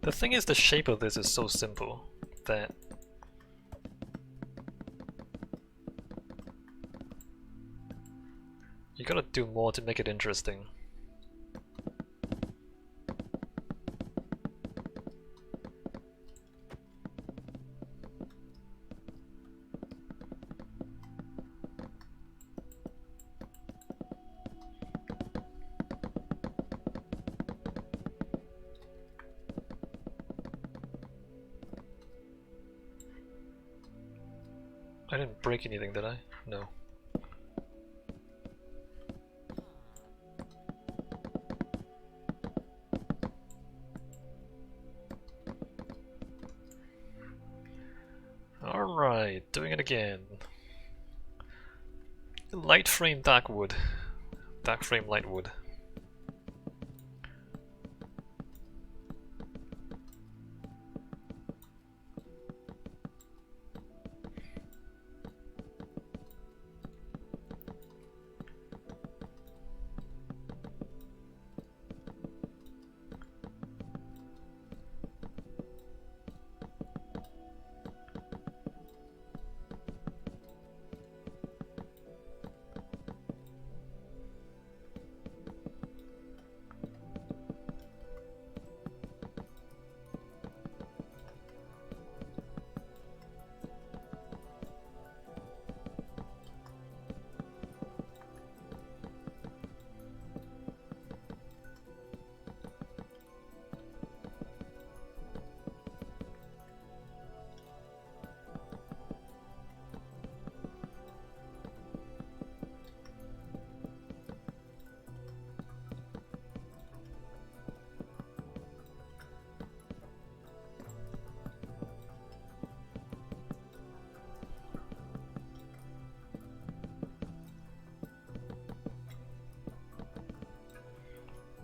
The thing is, the shape of this is so simple that you gotta do more to make it interesting. I didn't break anything, did I? No. Alright, doing it again. Light frame dark wood. Dark frame light wood.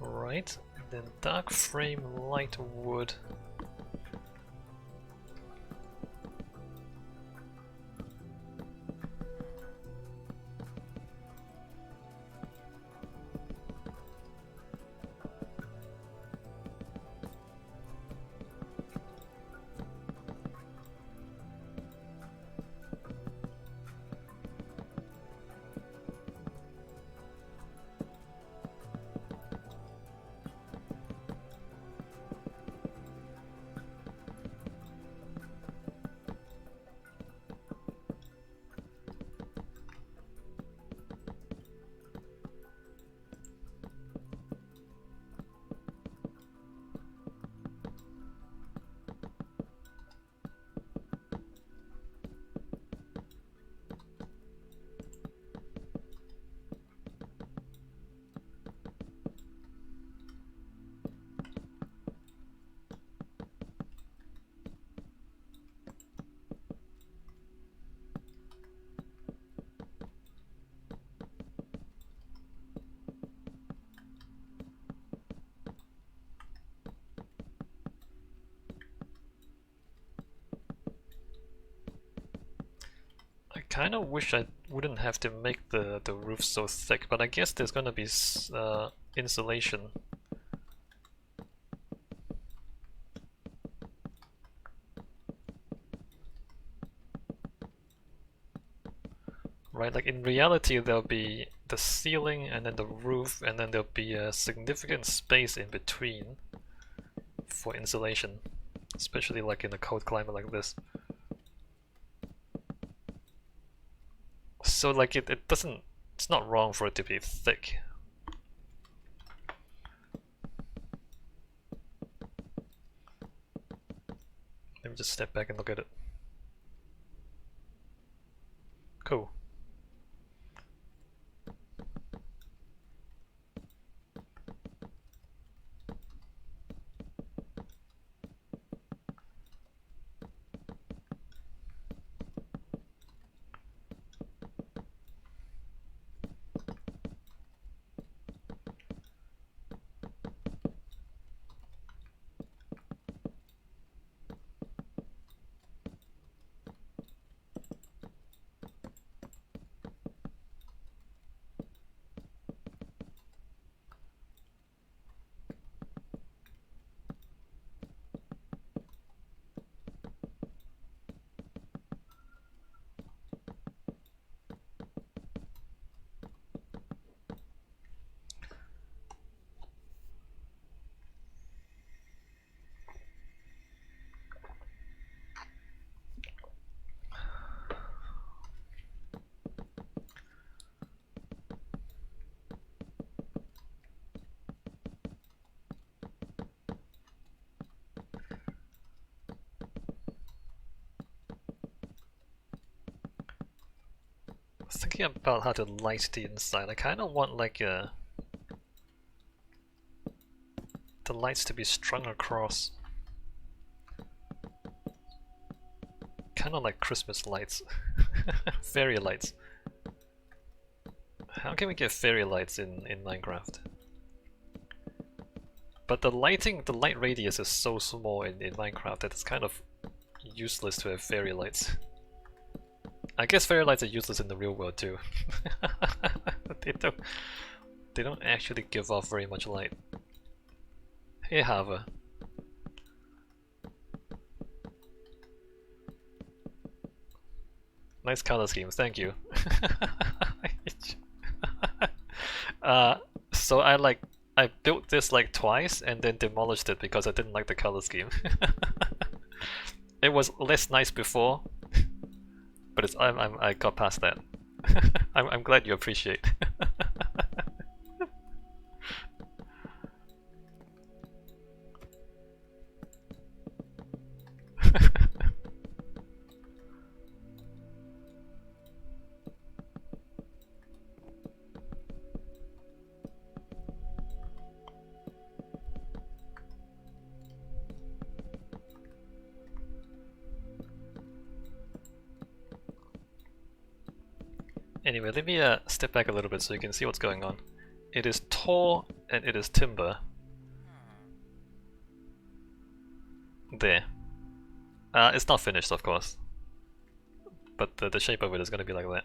Right, then dark frame light wood. I kind of wish I wouldn't have to make the roof so thick, but I guess there's gonna be insulation. Right, like in reality there'll be the ceiling and then the roof and then there'll be a significant space in between for insulation, especially like in a cold climate like this. So like it doesn't, it's not wrong for it to be thick. Let me just step back and look at it. Cool. thinking about how to light the inside. I kind of want like the lights to be strung across. Kind of like Christmas lights. Fairy lights. How can we get fairy lights in Minecraft? But the light radius is so small in Minecraft that it's kind of useless to have fairy lights. I guess fairy lights are useless in the real world too. They don't actually give off very much light. Hey Hava. Nice color schemes, thank you. So I built this like twice and then demolished it because I didn't like the color scheme. It was less nice before, but I got past that. I'm glad you appreciate. Anyway, let me step back a little bit so you can see what's going on. It is tall and it is timber. There. It's not finished, of course, but the shape of it is going to be like that.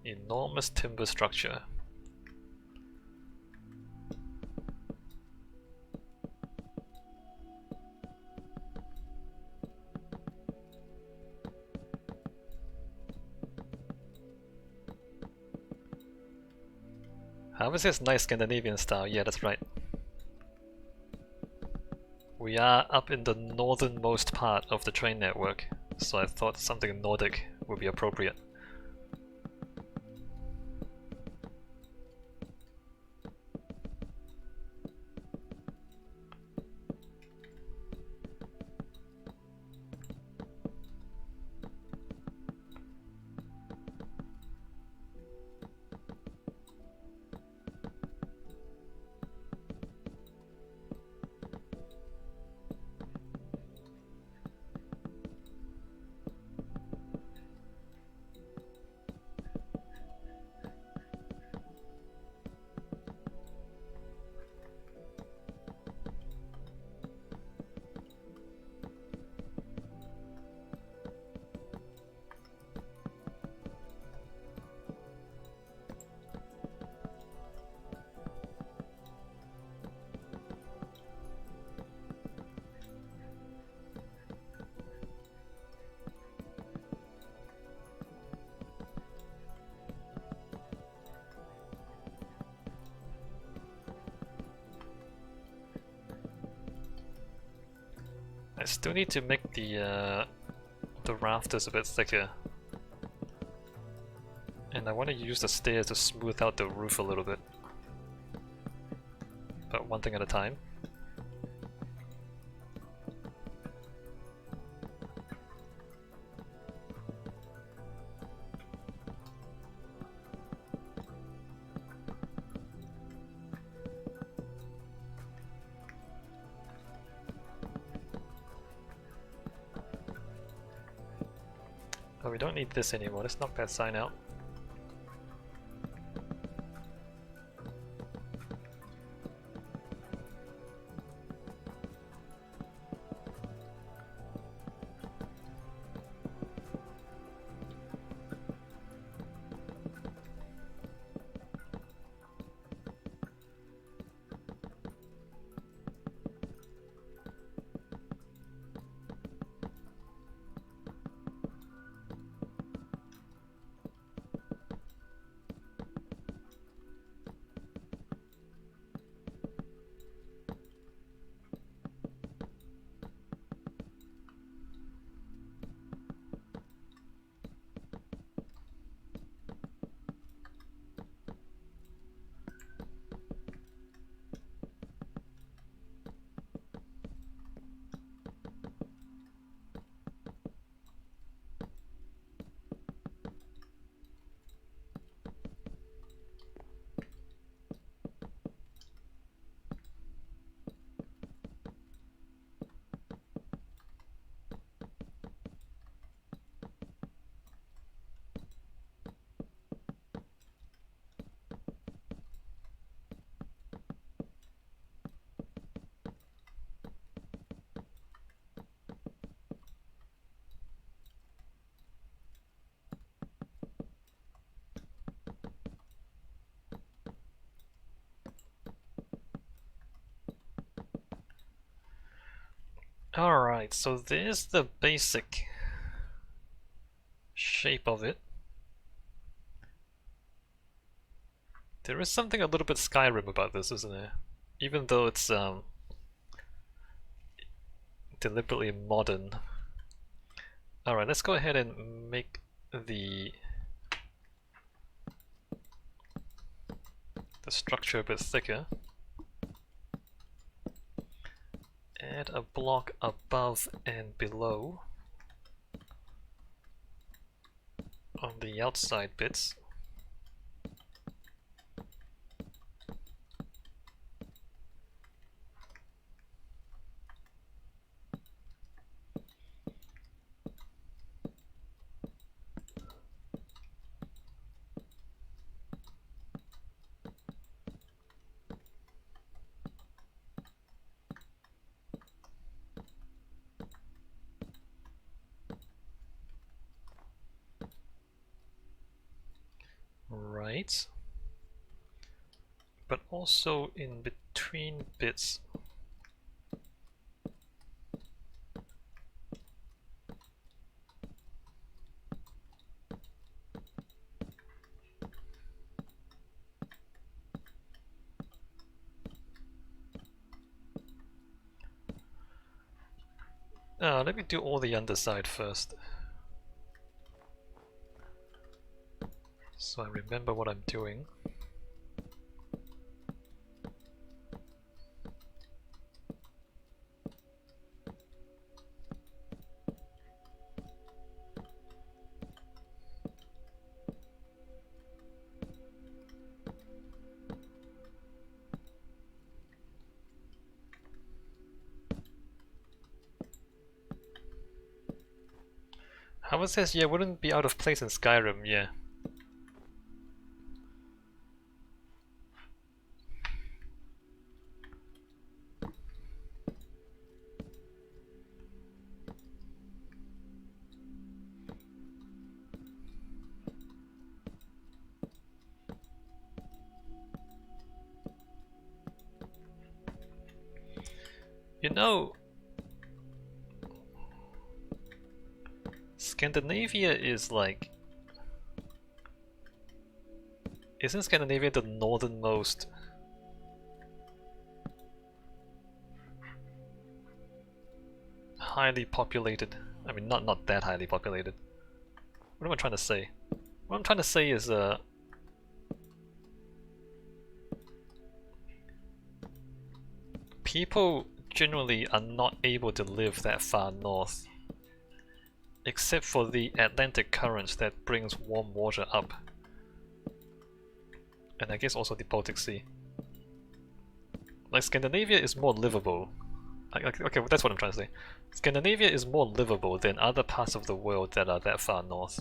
Enormous timber structure. How is this nice Scandinavian style? Yeah, that's right. We are up in the northernmost part of the train network, so I thought something Nordic would be appropriate. I still need to make the rafters a bit thicker. And I want to use the stairs to smooth out the roof a little bit. But one thing at a time. Oh, we don't need this anymore. Let's knock that sign out. Alright, so there's the basic shape of it. There is something a little bit Skyrim about this, isn't there? Even though it's deliberately modern. Alright, let's go ahead and make the structure a bit thicker. Add a block above and below on the outside bits. Right. But also in between bits. Let me do all the underside first. So I remember what I'm doing. How was this? Yeah, wouldn't be out of place in Skyrim, yeah. You know, Scandinavia is like... Isn't Scandinavia the northernmost highly populated? I mean, not that highly populated. What am I trying to say? What I'm trying to say is, people generally are not able to live that far north, except for the Atlantic current that brings warm water up. And I guess also the Baltic Sea. Like, Scandinavia is more livable. Okay, that's what I'm trying to say. Scandinavia is more livable than other parts of the world that are that far north.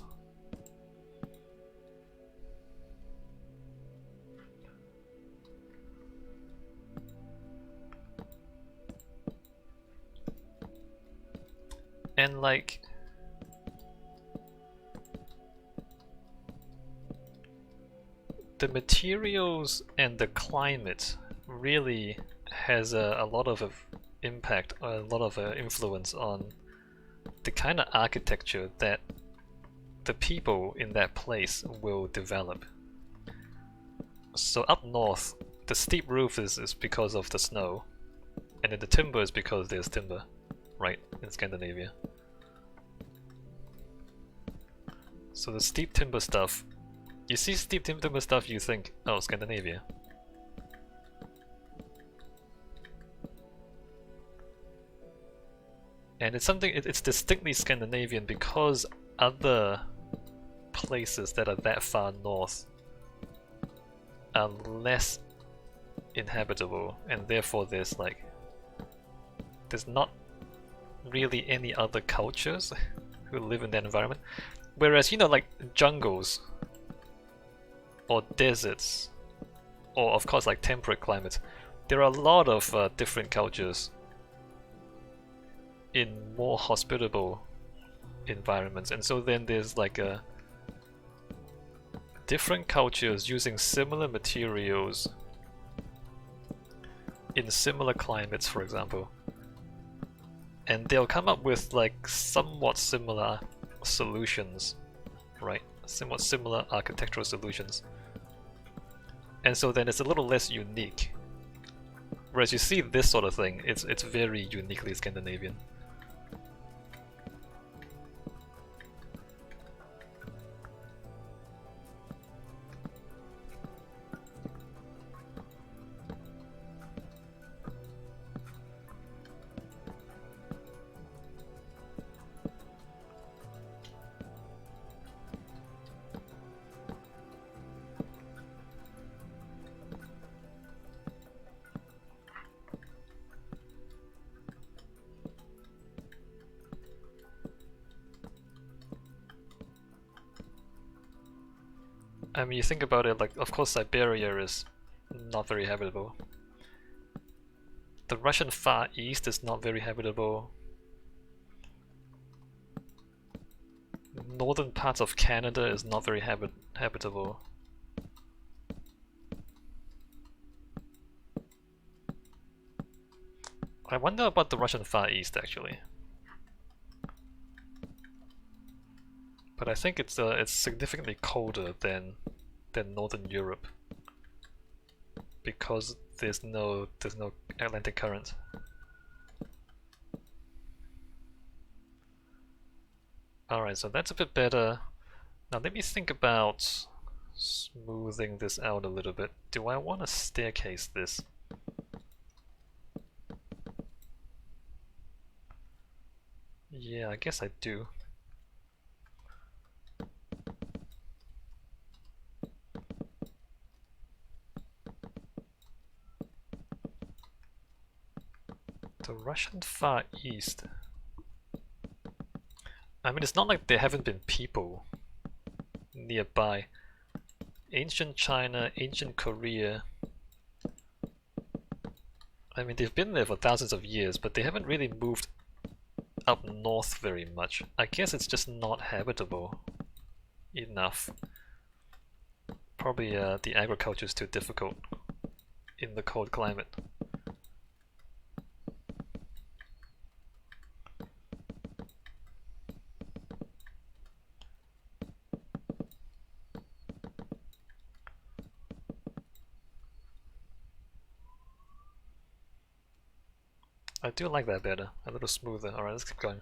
And like... the materials and the climate really has a lot of impact, a lot of influence on the kind of architecture that the people in that place will develop. So up north, the steep roof is because of the snow, and then the timber is because there's timber, right, in Scandinavia. So the steep timber stuff, you see steep timber stuff, you think, oh, Scandinavia. And it's something, it's distinctly Scandinavian because other places that are that far north are less inhabitable, and therefore there's not really any other cultures who live in that environment. Whereas, you know, like jungles or deserts, or of course like temperate climates, there are a lot of different cultures in more hospitable environments, and so then there's like different cultures using similar materials in similar climates, for example, and they'll come up with like somewhat similar solutions, right? Somewhat similar architectural solutions. And so then it's a little less unique. Whereas you see this sort of thing, it's very uniquely Scandinavian. I mean, you think about it, like, of course Siberia is not very habitable. The Russian Far East is not very habitable. Northern parts of Canada is not very habitable. I wonder about the Russian Far East, actually. But I think it's significantly colder than Northern Europe because there's no Atlantic current. Alright, so that's a bit better. Now let me think about smoothing this out a little bit. Do I want to staircase this? Yeah, I guess I do. The Russian Far East. I mean, it's not like there haven't been people nearby. Ancient China, ancient Korea. I mean, they've been there for thousands of years, but they haven't really moved up north very much. I guess it's just not habitable enough. Probably the agriculture is too difficult in the cold climate. I do like that better, a little smoother. Alright, let's keep going.